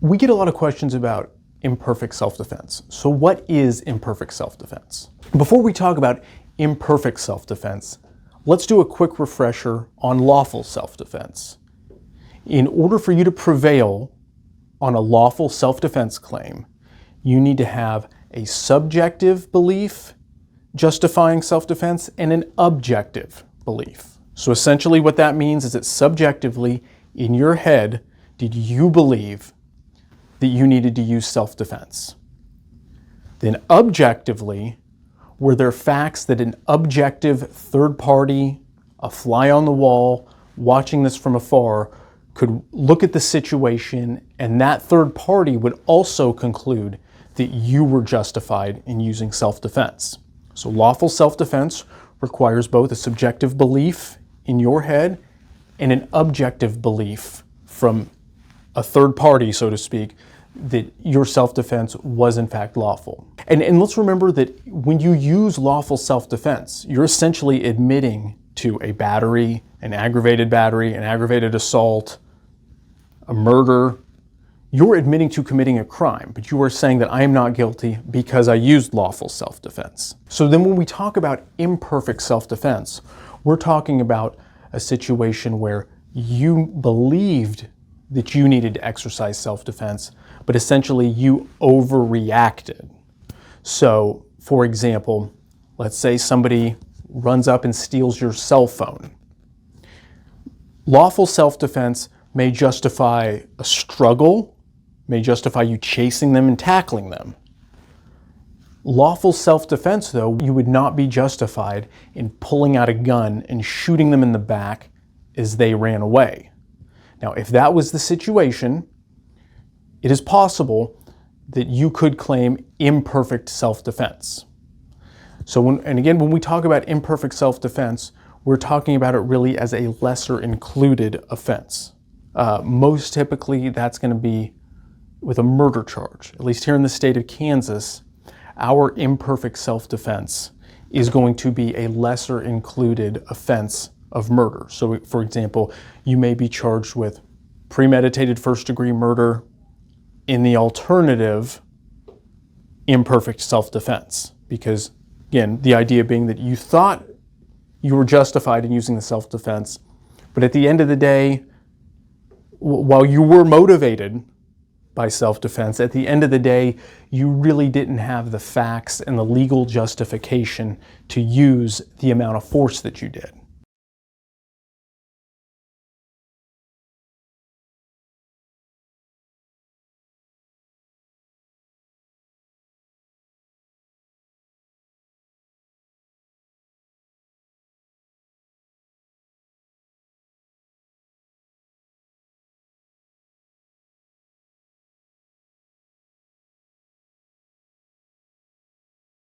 We get a lot of questions about imperfect self-defense. So what is imperfect self-defense? Before we talk about imperfect self-defense, let's do a quick refresher on lawful self-defense. In order for you to prevail on a lawful self-defense claim, you need to have a subjective belief justifying self-defense and an objective belief. So essentially what that means is that subjectively, in your head, did you believe that you needed to use self-defense? Then objectively, were there facts that an objective third party, a fly on the wall, watching this from afar, could look at the situation and that third party would also conclude that you were justified in using self-defense? So lawful self-defense requires both a subjective belief in your head and an objective belief from a third party, so to speak, that your self-defense was in fact lawful. And let's remember that when you use lawful self-defense, you're essentially admitting to a battery, an aggravated assault, a murder. You're admitting to committing a crime, but you are saying that I am not guilty because I used lawful self-defense. So then when we talk about imperfect self-defense, we're talking about a situation where you believed that you needed to exercise self-defense, but essentially you overreacted. So, for example, let's say somebody runs up and steals your cell phone. Lawful self-defense may justify a struggle, may justify you chasing them and tackling them. Lawful self-defense, though, you would not be justified in pulling out a gun and shooting them in the back as they ran away. Now, if that was the situation, it is possible that you could claim imperfect self-defense. So when we talk about imperfect self-defense, we're talking about it really as a lesser included offense. Most typically, that's going to be with a murder charge. At least here in the state of Kansas, our imperfect self-defense is going to be a lesser included offense of murder. So, for example, you may be charged with premeditated first-degree murder in the alternative imperfect self-defense. Because, again, the idea being that you thought you were justified in using the self-defense, but at the end of the day, while you were motivated by self-defense, at the end of the day, you really didn't have the facts and the legal justification to use the amount of force that you did.